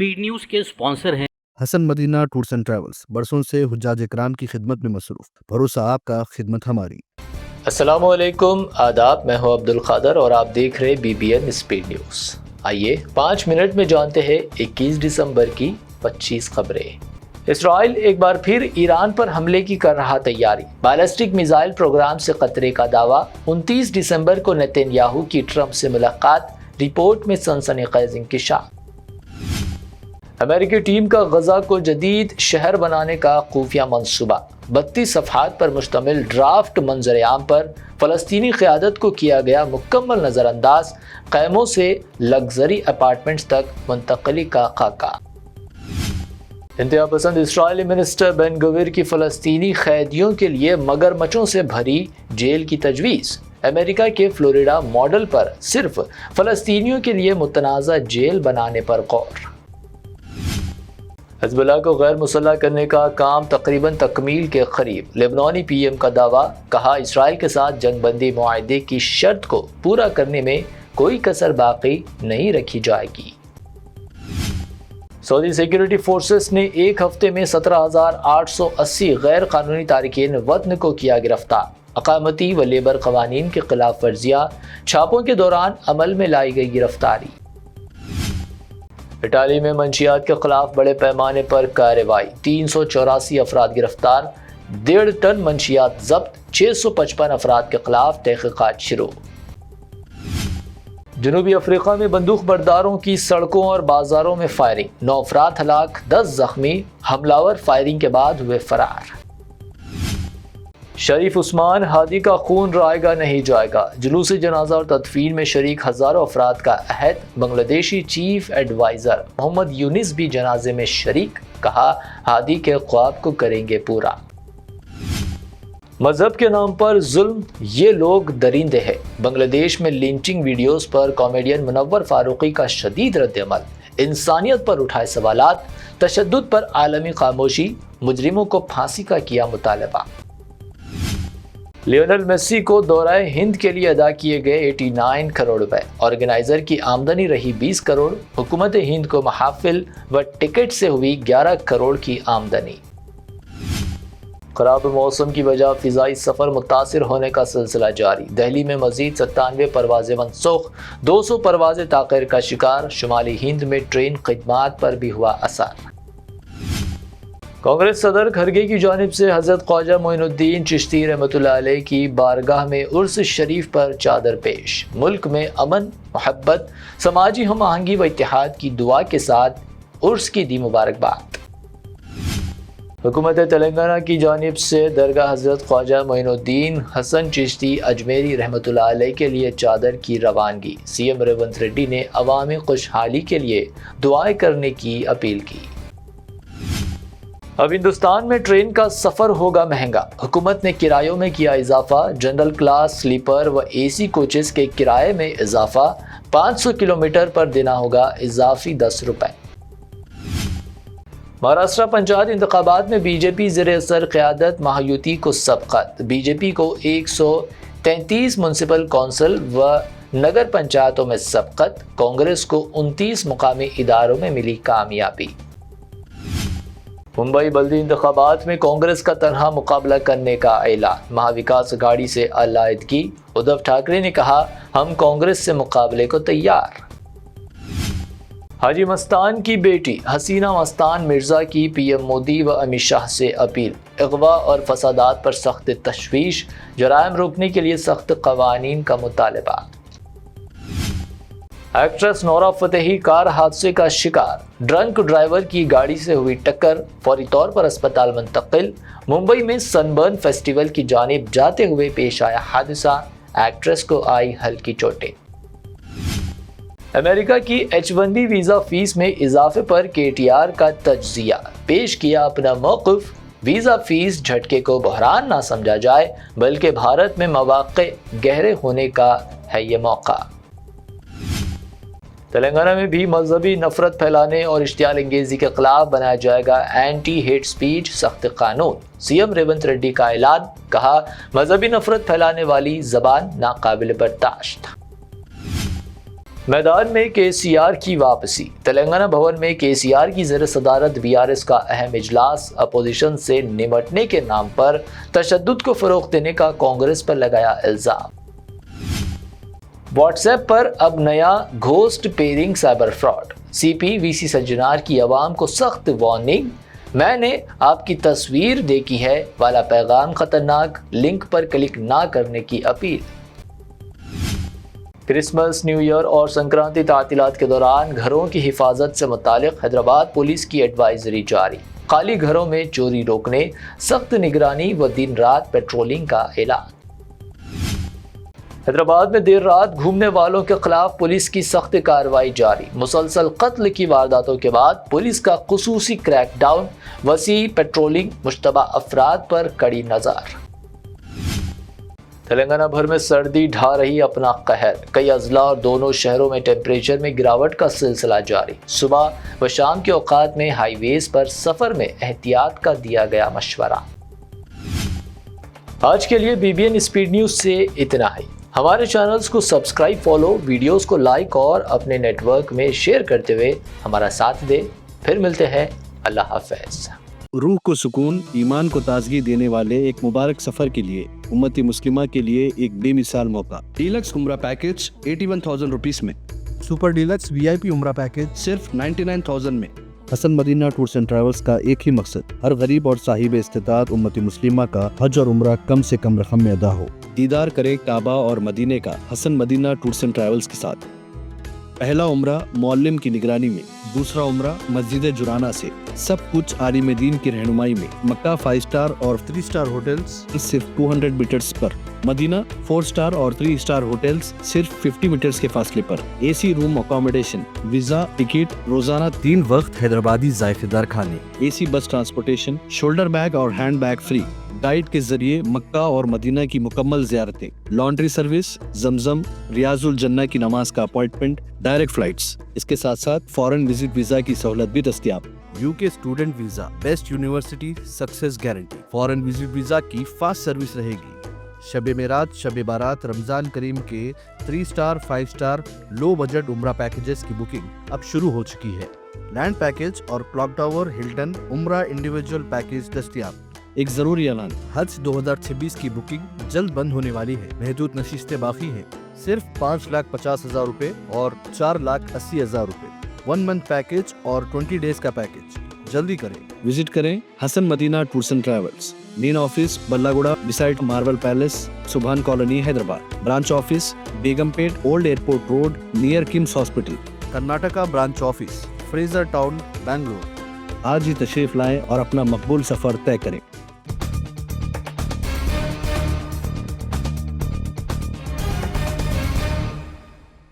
Speed news के sponsor हैं Hasan Madina tours and travels, बरसों से हुज्जाज इकराम की खिदमत में मसरूफ। भरोसा आपका, खिदमत हमारी। अस्सलाम वालेकुम, आदाब। मैं हूं अब्दुल खादर और आप देख रहे BBN स्पीड न्यूज़। आइए 5 मिनट में जानते हैं 21 दिसंबर की 25 खबरें। इसराइल एक बार फिर ईरान पर हमले की कर रहा तैयारी। बैलिस्टिक मिसाइल प्रोग्राम से खतरे का दावा। 29 दिसंबर को नेतन्याहू की ट्रंप से मुलाकात। रिपोर्ट में सनसनीखेज इंकशाफ। अमेरिकी टीम का गजा को जदीद शहर बनाने का खुफिया मंसूबा। 32 सफ़हात पर मुश्तमिल ड्राफ्ट मंजर-ए-आम पर फ़लस्तीनी क़यादत को किया गया मुकम्मल नज़रअंदाज। ख़ैमों से लग्जरी अपार्टमेंट्स तक मुंतकली का खाका। इंतहा पसंद इसराइली मिनिस्टर बेन गवीर की फ़लस्तीनी कैदियों के लिए मगरमच्छों से भरी जेल की तजवीज़। अमेरिका के फ्लोरिडा मॉडल पर सिर्फ फ़लस्तीनियों के लिए मुतनाज़ा जेल बनाने पर गौर। हिज़्बुल्लाह को गैर मुसल्लह करने का काम तकरीबन तकमील के करीब। लेबनानी PM का दावा। कहा, इसराइल के साथ जंगबंदी मुआहदे की शर्त को पूरा करने में कोई कसर बाकी नहीं रखी जाएगी। सऊदी सिक्योरिटी फोर्सेस ने एक हफ्ते में 17,880 गैर कानूनी तारिकीन वतन को किया गिरफ्तार। अकामती व लेबर कवानीन के खिलाफ वर्जियाँ। छापों के दौरान अमल में लाई गई गिरफ्तारी। इटाली में मंशियात के खिलाफ बड़े पैमाने पर कार्रवाई। 384 अफराद गिरफ्तार। 1.5 टन मंशियात जब्त। 655 अफराद के खिलाफ तहकीकात शुरू। जनूबी अफ्रीका में बंदूक बरदारों की सड़कों और बाजारों में फायरिंग। 9 अफराद हलाक, 10 जख्मी। हमलावर फायरिंग के बाद हुए फरार। शरीफ उस्मान, हादी का खून रायगा नहीं जाएगा। जुलूस जनाजा और तदफीन में शरीक हज़ारों अफराद का अहद। बांग्लादेशी चीफ एडवाइज़र मोहम्मद यूनिस भी जनाजे में शरीक। कहा, हादी के ख्वाब को करेंगे पूरा। मजहब के नाम पर जुल्म, ये लोग दरिंदे हैं। बांग्लादेश में लिंचिंग वीडियोस पर कॉमेडियन मुनव्वर फारूकी का शदीद रद्द-ए-अमल। इंसानियत पर उठाए सवालात। तशद्दुद पर आलमी खामोशी। मुजरिमों को फांसी का किया मुतालबा। लियोनेल मेसी को दौराए हिंद के लिए अदा किए गए 89 करोड़ रुपए। ऑर्गेनाइजर की आमदनी रही 20 करोड़। हुकूमत हिंद को महाफिल व टिकट से हुई 11 करोड़ की आमदनी। खराब मौसम की वजह फिजाई सफर मुतासिर होने का सिलसिला जारी। दिल्ली में मजीद 97 परवाजें मनसूख। 200 परवाजें ताख़ीर का शिकार। शुमाली हिंद में ट्रेन खिदमात पर भी हुआ असर। कांग्रेस सदर खरगे की जानिब से हज़रत ख्वाजा मोइनुद्दीन चिश्ती रहमतुल्लाह अलैह की बारगाह में उर्स शरीफ पर चादर पेश। मुल्क में अमन, मोहब्बत, समाजी हम आहंगी व इत्तेहाद की दुआ के साथ उर्स की दी मुबारकबाद। हुकूमत तेलंगाना की जानिब से दरगाह हज़रत ख्वाजा मोइनुद्दीन हसन चिश्ती अजमेरी रहमतुल्लाह अलैह के लिए चादर की रवानगी। CM रेवंत रेड्डी ने अवामी खुशहाली के लिए दुआएं करने की अपील की। अब हिंदुस्तान में ट्रेन का सफ़र होगा महंगा। हुकूमत ने किरायों में किया इजाफा। जनरल क्लास, स्लीपर व AC कोचेस के किराए में इजाफा। 500 किलोमीटर पर देना होगा इजाफी 10 रुपए। महाराष्ट्र पंचायत इंतखाबात में BJP ज़ेरे असर क़यादत महायुति को सबकत। BJP को 133 म्यूनसिपल कौंसिल व नगर पंचायतों में सबकत। कांग्रेस को 29 मुकामी इदारों में मिली कामयाबी। मुंबई बल्दी इंतखाबात में कांग्रेस का तनहा मुकाबला करने का ऐलान। महाविकास अघाड़ी से अलायदगी। उद्धव ठाकरे ने कहा, हम कांग्रेस से मुकाबले को तैयार। हाजी मस्तान की बेटी हसीना मस्तान मिर्जा की PM मोदी व अमित शाह से अपील। अगवा और फसादात पर सख्त तशवीश। जराइम रोकने के लिए सख्त कवानीन का मुतालबा। एक्ट्रेस नोरा फतेही कार हादसे का शिकार। ड्रंक ड्राइवर की गाड़ी से हुई टक्कर। फौरी तौर पर अस्पताल मुंतकिल। मुंबई में सनबर्न फेस्टिवल की जानिब जाते हुए पेश आया हादसा। एक्ट्रेस को आई हल्की चोटें। अमेरिका की H1B वीज़ा फीस में इजाफे पर KTR का तज्जिया। पेश किया अपना मौक़िफ़। वीज़ा फीस झटके को बहरान ना समझा जाए, बल्कि भारत में मौक़े गहरे होने का है ये मौका। तेलंगाना में भी मजहबी नफरत फैलाने और इश्तियाल अंगेजी के खिलाफ बनाया जाएगा एंटी हेट स्पीच सख्त कानून। CM रेवंत रेड्डी का ऐलान। कहा, मजहबी नफरत फैलाने वाली जबान नाकाबिल बर्दाश्त। میدان میں KCR کی واپسی۔ تلنگانہ بھون میں KCR کی زیر صدارت BRS کا اہم اجلاس اپوزیشن سے نمٹنے کے نام پر تشدد کو فروغ دینے کا کانگریس پر لگایا الزام۔ واٹس ایپ پر اب نیا ghost pairing cyber fraud. CP VC سجنار کی عوام کو سخت وارننگ۔ میں نے آپ کی تصویر دیکھی ہے والا پیغام خطرناک، لنک پر کلک نہ کرنے کی اپیل۔ کرسمس، نیو ایئر اور سنکرانتی تعطیلات کے دوران گھروں کی حفاظت سے متعلق حیدرآباد پولیس کی ایڈوائزری جاری۔ خالی گھروں میں چوری روکنے سخت نگرانی و دن رات پیٹرولنگ کا اعلان۔ حیدرآباد میں دیر رات گھومنے والوں کے خلاف پولیس کی سخت کارروائی جاری۔ مسلسل قتل کی وارداتوں کے بعد پولیس کا خصوصی کریک ڈاؤن، وسیع پیٹرولنگ، مشتبہ افراد پر کڑی نظر۔ تلنگانہ بھر میں سردی ڈھا رہی اپنا قہر۔ کئی اضلاع اور دونوں شہروں میں ٹیمپریچر میں گراوٹ کا سلسلہ جاری۔ صبح و شام کے اوقات میں ہائی ویز پر سفر میں احتیاط کا دیا گیا مشورہ۔ آج کے لیے BBN اسپیڈ نیوز سے اتنا ہی۔ ہمارے چینلز کو سبسکرائب، فالو، ویڈیوز کو لائک اور اپنے نیٹ ورک میں شیئر کرتے ہوئے ہمارا ساتھ دیں۔ پھر ملتے ہیں، اللہ حافظ۔ روح کو سکون، ایمان کو تازگی دینے والے ایک مبارک سفر کے لیے امت مسلمہ کے لیے ایک بے مثال موقع۔ ڈیلکس عمرہ پیکج 81,000 روپیز میں، سپر ڈیلکس VIP عمرہ پیکج صرف 99,000 میں۔ حسن مدینہ ٹورز اینڈ ٹریولز کا ایک ہی مقصد، ہر غریب اور صاحب استطاعت امت مسلمہ کا حج اور عمرہ کم سے کم رقم میں ادا ہو۔ دیدار کرے کعبہ اور مدینے کا حسن مدینہ ٹورز اینڈ ٹریولز کے ساتھ۔ پہلا عمرہ معلم کی نگرانی میں، دوسرا عمرہ مسجد جرانہ سے، سب کچھ عالم دین کی رہنمائی میں۔ مکہ 5 سٹار اور 3 سٹار ہوٹلز صرف 200 میٹرز پر، مدینہ 4 سٹار اور 3 سٹار ہوٹلز صرف 50 میٹرز کے فاصلے پر۔ AC روم اکوموڈیشن، ویزا، ٹکٹ، روزانہ 3 وقت حیدرآبادی ذائقے دار کھانے، AC بس ٹرانسپورٹیشن، شولڈر بیگ اور ہینڈ بیگ فری، گائیڈ کے ذریعے مکہ اور مدینہ کی مکمل زیارتیں، لانڈری سروس، زمزم، ریاض الجنہ کی نماز کا اپوائنٹمنٹ، ڈائریکٹ فلائٹس۔ اس کے ساتھ ساتھ فارن وزٹ ویزا کی سہولت بھی دستیاب۔ UK student visa, best university success guarantee, foreign visit visa کی فاسٹ سروس رہے گی۔ شب معراج، شب بارات، رمضان کریم کے 3 سٹار 5 سٹار لو بجٹ عمرہ پیکجز کی بکنگ اب شروع ہو چکی ہے۔ لینڈ پیکج اور کلاک ٹاور، ہلٹن عمرہ انڈیویجول پیکج دستیاب۔ ایک ضروری اعلان، حج 2026 کی بکنگ جلد بند ہونے والی ہے۔ محدود نشستیں باقی ہیں، صرف 5,50,000 روپے اور 4,80,000 روپے۔ 1 منتھ پیکج اور 20 ڈیز کا پیکج، جلدی کریں۔ وزٹ کریں Hasan Madina tours and travels, main office بلاگوڑا beside Marvel palace, Subhan colony, Hyderabad. Branch office Begumpet, old airport road, near KIMS hospital. Karnataka branch office, Frazer Town, Bangalore. آج ہی تشریف لائیں اور اپنا مقبول سفر طے کریں۔